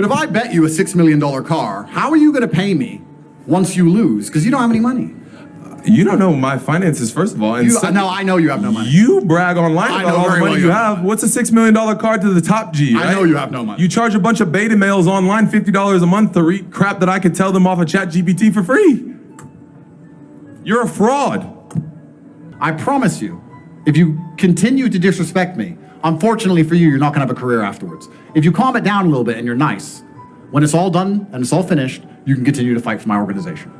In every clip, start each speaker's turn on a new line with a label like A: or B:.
A: But if I bet you a $6 million car, how are you going to pay me once you lose? Because you don't have any money.
B: You don't know my finances, first of all. And
A: no, I know you have no money.
B: You brag online about all the money you have. What's a $6 million car to the top G, right?
A: I know you have no money.
B: You charge a bunch of beta males online $50 a month to read crap that I could tell them off of ChatGPT for free. You're a fraud.
A: I promise you, if you continue to disrespect me, unfortunately for you, you're not going to have a career afterwards. If you calm it down a little bit and you're nice, when it's all done and it's all finished, you can continue to fight for my organization.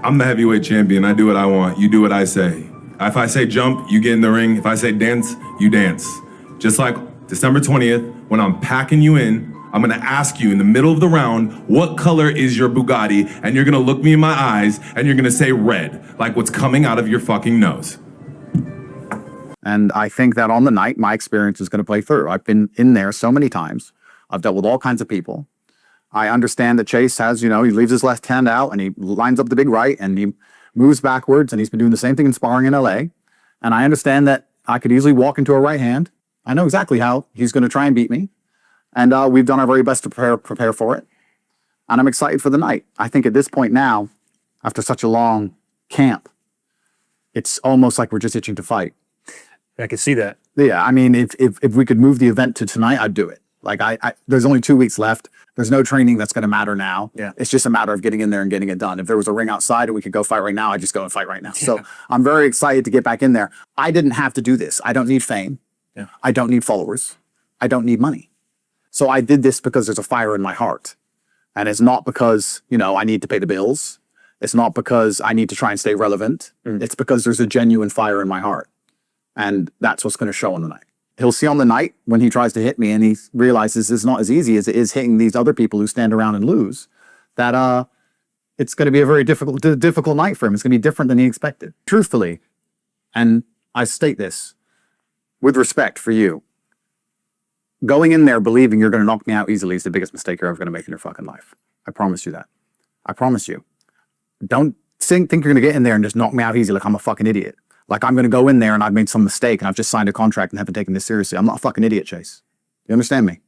B: I'm the heavyweight champion. I do what I want. You do what I say. If I say jump, you get in the ring. If I say dance, you dance. Just like December 20th, when I'm packing you in, I'm gonna ask you in the middle of the round, what color is your Bugatti? And you're gonna look me in my eyes and you're gonna say red, like what's coming out of your fucking nose.
C: And I think that on the night, my experience is gonna play through. I've been in there so many times. I've dealt with all kinds of people. I understand that Chase has, he leaves his left hand out and he lines up the big right and he moves backwards and he's been doing the same thing in sparring in LA. And I understand that I could easily walk into a right hand. I know exactly how he's going to try and beat me. And we've done our very best to prepare for it. And I'm excited for the night. I think at this point now, after such a long camp, it's almost like we're just itching to fight.
D: I can see that.
C: Yeah, I mean, if we could move the event to tonight, I'd do it. Like there's only 2 weeks left. There's no training that's going to matter now.
D: Yeah.
C: It's just a matter of getting in there and getting it done. If there was a ring outside and we could go fight right now, I'd just go and fight right now. Yeah. So I'm very excited to get back in there. I didn't have to do this. I don't need fame.
D: Yeah.
C: I don't need followers. I don't need money. So I did this because there's a fire in my heart. And it's not because, I need to pay the bills. It's not because I need to try and stay relevant. It's because there's a genuine fire in my heart. And that's what's going to show on the night. He'll see on the night when he tries to hit me and he realizes it's not as easy as it is hitting these other people who stand around and lose, that it's going to be a very difficult night for him. It's going to be different than he expected. Truthfully, and I state this with respect for you, going in there believing you're going to knock me out easily is the biggest mistake you're ever going to make in your fucking life. I promise you that. I promise you. Don't think you're going to get in there and just knock me out easy like I'm a fucking idiot. Like I'm going to go in there and I've made some mistake and I've just signed a contract and haven't taken this seriously. I'm not a fucking idiot, Chase. You understand me?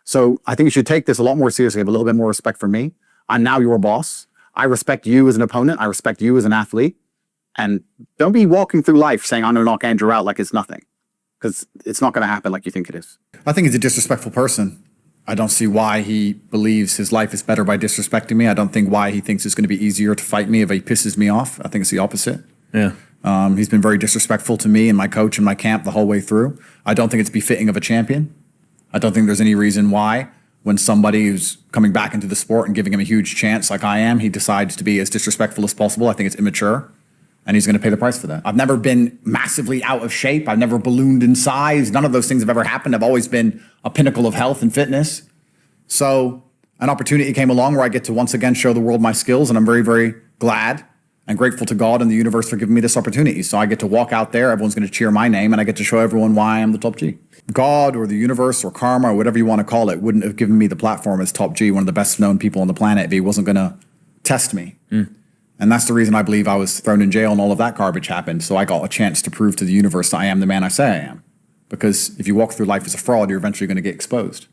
C: So I think you should take this a lot more seriously. Have a little bit more respect for me. I'm now your boss. I respect you as an opponent. I respect you as an athlete. And don't be walking through life saying I'm going to knock Andrew out like it's nothing. Because it's not going to happen like you think it is.
A: I think he's a disrespectful person. I don't see why he believes his life is better by disrespecting me. I don't think why he thinks it's going to be easier to fight me if he pisses me off. I think it's the opposite.
D: Yeah.
A: He's been very disrespectful to me and my coach and my camp the whole way through. I don't think it's befitting of a champion. I don't think there's any reason why when somebody who's coming back into the sport and giving him a huge chance like I am, he decides to be as disrespectful as possible. I think it's immature and he's going to pay the price for that. I've never been massively out of shape. I've never ballooned in size. None of those things have ever happened. I've always been a pinnacle of health and fitness. So an opportunity came along where I get to once again show the world my skills, and I'm very, very glad and grateful to God and the universe for giving me this opportunity. So I get to walk out there, everyone's going to cheer my name, and I get to show everyone why I'm the top G. God or the universe or karma or whatever you want to call it wouldn't have given me the platform as top G, one of the best known people on the planet, if he wasn't going to test me. And that's the reason I believe I was thrown in jail and all of that garbage happened. So I got a chance to prove to the universe that I am the man I say I am. Because if you walk through life as a fraud, you're eventually going to get exposed.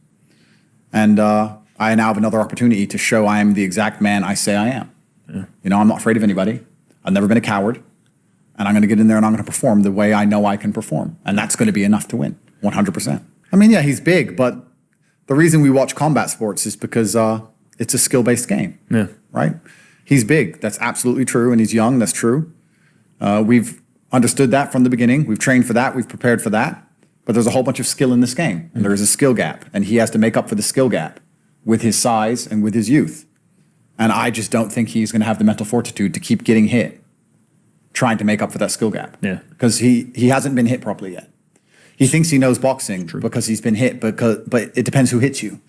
A: And I now have another opportunity to show I am the exact man I say I am. Yeah. I'm not afraid of anybody. I've never been a coward. And I'm going to get in there and I'm going to perform the way I know I can perform. And that's going to be enough to win, 100%. I mean, yeah, he's big, but the reason we watch combat sports is because it's a skill-based game, right? He's big. That's absolutely true. And he's young. That's true. We've understood that from the beginning. We've trained for that. We've prepared for that. But there's a whole bunch of skill in this game. And there is a skill gap. And he has to make up for the skill gap with his size and with his youth. And I just don't think he's going to have the mental fortitude to keep getting hit, trying to make up for that skill gap.
D: Yeah.
A: Because he hasn't been hit properly yet. He thinks he knows boxing because he's been hit, but it depends who hits you,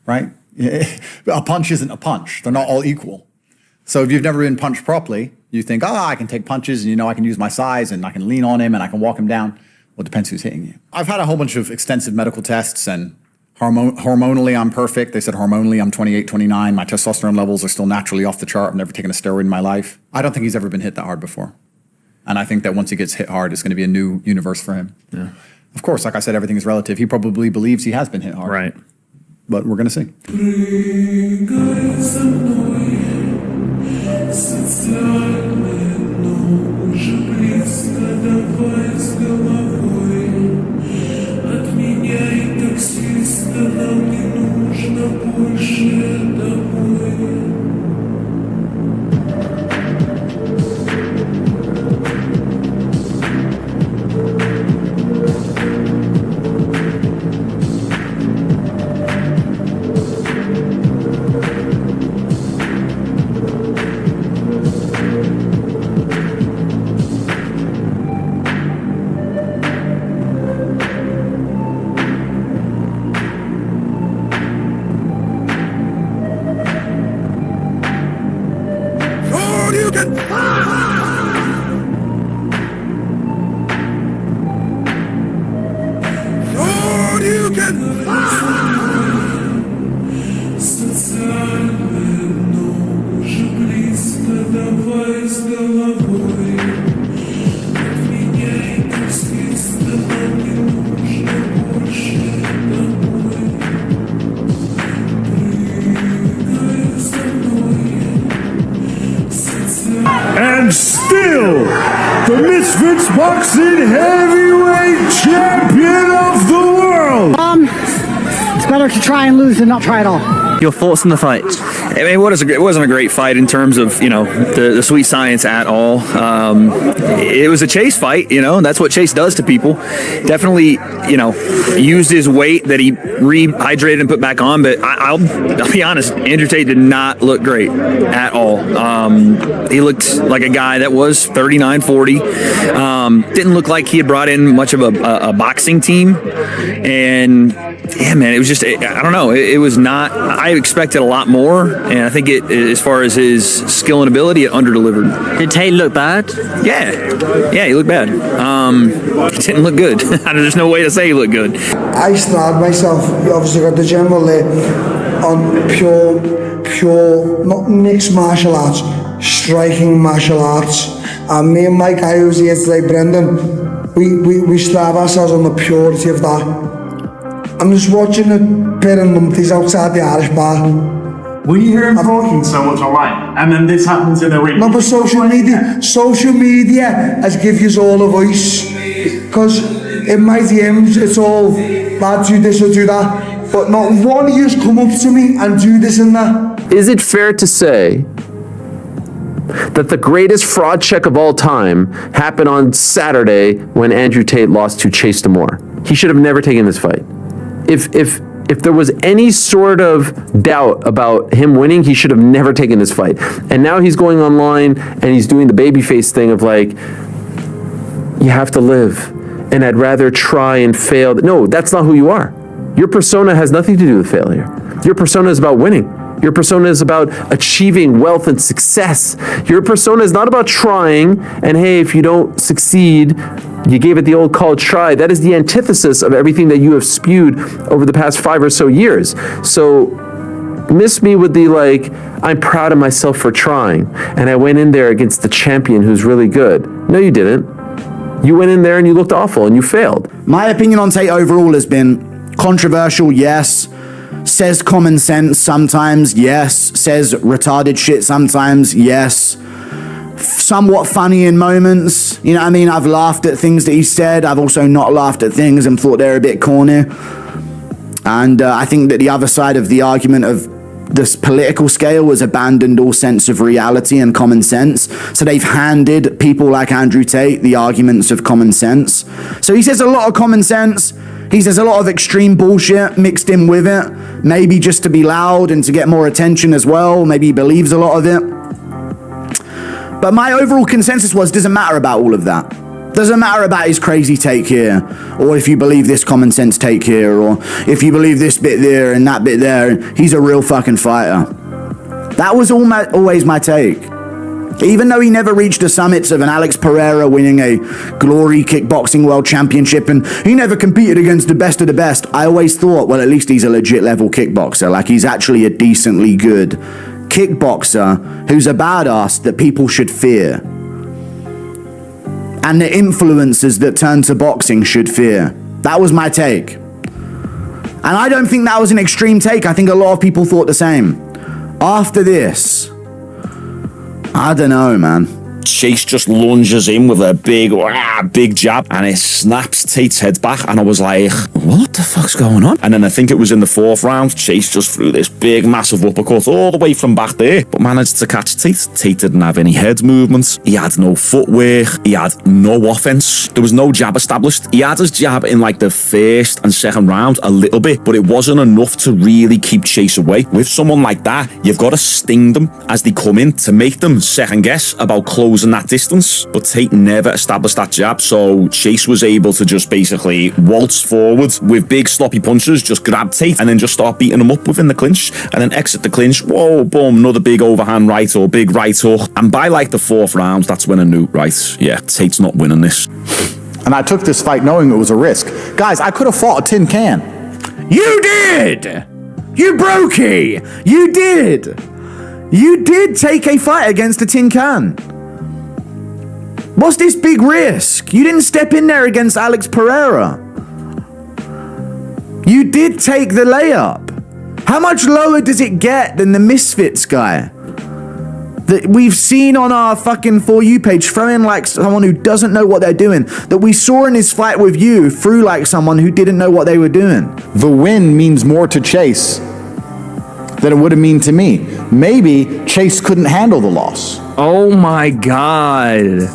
A: right? A punch isn't a punch. They're not all equal. So if you've never been punched properly, you think, I can take punches and I can use my size and I can lean on him and I can walk him down. Well, it depends who's hitting you. I've had a whole bunch of extensive medical tests and hormonally I'm perfect. They said hormonally I'm 28, 29. My testosterone levels are still naturally off the chart. I've never taken a steroid in my life. I don't think he's ever been hit that hard before. And I think that once he gets hit hard, it's going to be a new universe for him.
D: Yeah.
A: Of course, like I said, everything is relative. He probably believes he has been hit hard.
D: Right.
A: but we're going to see.
E: Прыгай со мной, социальное дно уже близко, давай с головой. Отменяй таксиста, нам не нужно больше домой. Социальное дно уже близко, давай с головой. Отменяй таксиста, нам не нужно больше домой. Прыгай со мной, социальное.
F: And still, the Misfits Boxing Heavyweight Champion of the world.
G: It's better to try and lose than not try at all.
H: Your thoughts on the fight?
I: I mean, it wasn't a great fight in terms of, the sweet science at all. It was a Chase fight, and that's what Chase does to people. Definitely, used his weight that he rehydrated and put back on, but I'll be honest, Andrew Tate did not look great at all. He looked like a guy that was 39, 40. Didn't look like he had brought in much of a boxing team. And yeah, man, it was just, I don't know. It was not, I expected a lot more. And I think as far as his skill and ability, it underdelivered.
H: Did Tate look bad?
I: Yeah, he looked bad. He didn't look good. There's no way to say he looked good.
J: I started myself, obviously got the general there, on pure, not mixed martial arts, striking martial arts. And me and my guy who's here today, Brendan, we starve ourselves on the purity of that. I'm just watching a pair of numpties outside the Irish bar.
F: When you hear him talking so much online, and then this happens in the ring.
J: No, but social media has give you all a voice. Because in my DMs, it's all, lad, do this or do that. But not one of you come up to me and do this and that.
K: Is it fair to say that the greatest fraud check of all time happened on Saturday when Andrew Tate lost to Chase Damore? He should have never taken this fight. If there was any sort of doubt about him winning, he should have never taken this fight. And now he's going online and he's doing the babyface thing of like, you have to live, and I'd rather try and fail. No, that's not who you are. Your persona has nothing to do with failure. Your persona is about winning. Your persona is about achieving wealth and success. Your persona is not about trying, and hey, if you don't succeed, you gave it the old college try. That is the antithesis of everything that you have spewed over the past 5 or so years. So miss me with the like, I'm proud of myself for trying, and I went in there against the champion who's really good. No, you didn't. You went in there and you looked awful and you failed.
C: My opinion on Tate overall has been controversial, yes. Says common sense sometimes, yes. Says retarded shit sometimes, yes. Somewhat funny in moments. You know what I mean? I've laughed at things that he said. I've also not laughed at things and thought they're a bit corny. And I think that the other side of the argument of this political scale has abandoned all sense of reality and common sense. So they've handed people like Andrew Tate the arguments of common sense. So he says a lot of common sense. He says a lot of extreme bullshit mixed in with it. Maybe just to be loud and to get more attention as well. Maybe he believes a lot of it. But my overall consensus was, doesn't matter about all of that. Doesn't matter about his crazy take here, or if you believe this common sense take here, or if you believe this bit there and that bit there. He's a real fucking fighter. That was always my take. Even though he never reached the summits of an Alex Pereira winning a Glory Kickboxing World Championship, and he never competed against the best of the best, I always thought, well, at least he's a legit level kickboxer. Like, he's actually a decently good kickboxer who's a badass that people should fear. And the influencers that turn to boxing should fear. That was my take. And I don't think that was an extreme take. I think a lot of people thought the same. After this, I don't know, man.
L: Chase just lunges in with a big jab, and it snaps Tate's head back, and I was like, what the fuck's going on? And then I think it was in the 4th round, Chase just threw this big massive uppercut all the way from back there, but managed to catch Tate. Tate didn't have any head movements, he had no footwork, he had no offense, there was no jab established. He had his jab in like the 1st and 2nd round a little bit, but it wasn't enough to really keep Chase away. With someone like that, you've got to sting them as they come in to make them second guess about closing that distance, but Tate never established that jab, so Chase was able to just basically waltz forward with big sloppy punches, just grab Tate and then just start beating him up within the clinch, and then exit the clinch, whoa, boom, another big overhand right or big right hook, and by like the 4th round, that's when I knew, right, yeah, Tate's not winning this.
C: And I took this fight knowing it was a risk. Guys, I could have fought a tin can. You did! You brokey! You did! You did take a fight against a tin can. What's this big risk? You didn't step in there against Alex Pereira. You did take the layup. How much lower does it get than the Misfits guy that we've seen on our fucking For You page throwing like someone who doesn't know what they're doing, that we saw in his fight with you through like someone who didn't know what they were doing? The win means more to Chase than it would have mean to me. Maybe Chase couldn't handle the loss.
I: Oh my God.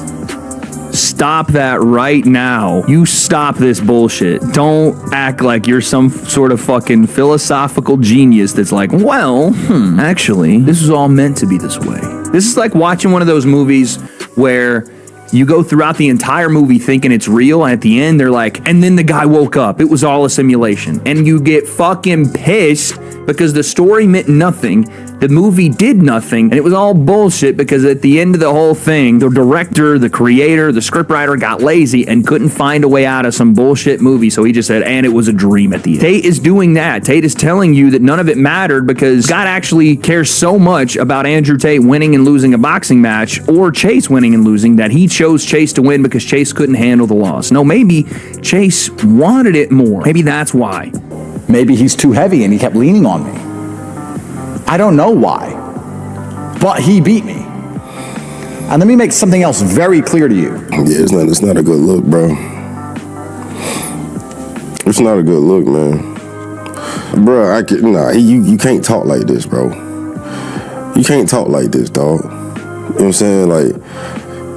I: Stop that right now. You stop this bullshit. Don't act like you're some sort of fucking philosophical genius that's like, well, actually, this was all meant to be this way. This is like watching one of those movies where you go throughout the entire movie thinking it's real, and at the end they're like, and then the guy woke up. It was all a simulation. And you get fucking pissed because the story meant nothing. The movie did nothing, and it was all bullshit because at the end of the whole thing, the director, the creator, the scriptwriter got lazy and couldn't find a way out of some bullshit movie, so he just said, and it was a dream at the end. Tate is doing that. Tate is telling you that none of it mattered because God actually cares so much about Andrew Tate winning and losing a boxing match, or Chase winning and losing, that he chose Chase to win because Chase couldn't handle the loss. No, maybe Chase wanted it more. Maybe that's why.
C: Maybe he's too heavy and he kept leaning on me. I don't know why, but he beat me. And let me make something else very clear to you.
M: Yeah, it's not a good look, bro. It's not a good look, man. Bro, you can't talk like this, bro. You can't talk like this, dog. You know what I'm saying? Like,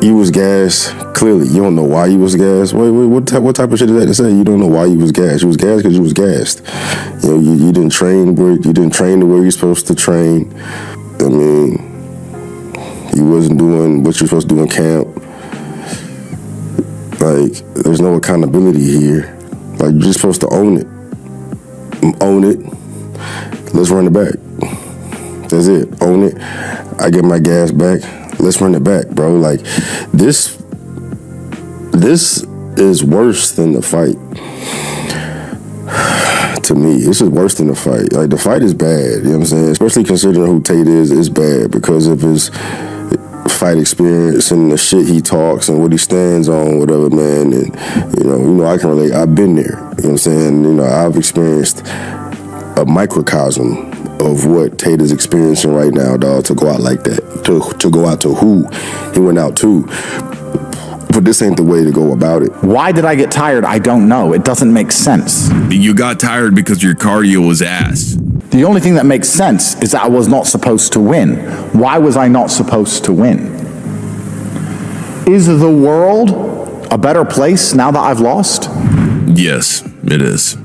M: you was gassed. Clearly, you don't know why you was gassed. What type of shit is that to say? You don't know why you was gassed. You was gassed because you was gassed. You know, you didn't train where you didn't train the way you're supposed to train. I mean, you wasn't doing what you're supposed to do in camp. Like, there's no accountability here. Like, you're just supposed to own it. Own it. Let's run it back. That's it. Own it. I get my gas back. Let's run it back, bro. Like, this is worse than the fight. To me, this is worse than the fight. Like, the fight is bad, you know what I'm saying? Especially considering who Tate is, it's bad because of his fight experience and the shit he talks and what he stands on, whatever, man. And, you know, I can relate. I've been there, you know what I'm saying? You know, I've experienced a microcosm of what Tate is experiencing right now, dog, to go out like that, to go out to who he went out to. But this ain't the way to go about it.
C: Why did I get tired? I don't know. It doesn't make sense.
B: You got tired because your cardio was ass.
C: The only thing that makes sense is that I was not supposed to win. Why was I not supposed to win? Is the world a better place now that I've lost?
B: Yes, it is.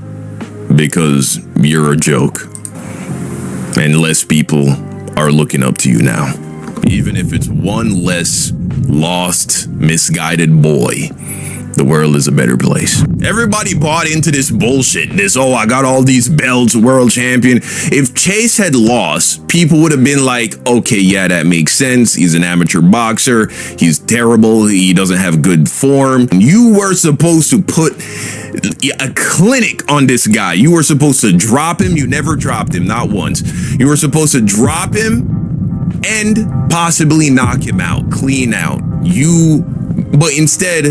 B: Because you're a joke. And less people are looking up to you now. Even if it's one less lost, misguided boy, the world is a better place. Everybody bought into this bullshit. I got all these belts, world champion. If Chase had lost, people would have been like, okay, yeah, that makes sense. He's an amateur boxer. He's terrible. He doesn't have good form. You were supposed to put a clinic on this guy. You were supposed to drop him. You never dropped him, not once. You were supposed to drop him and possibly knock him out, clean out. But instead,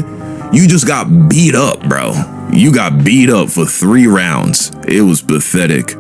B: you just got beat up, bro.
N: You got beat up for 3 rounds. It was pathetic.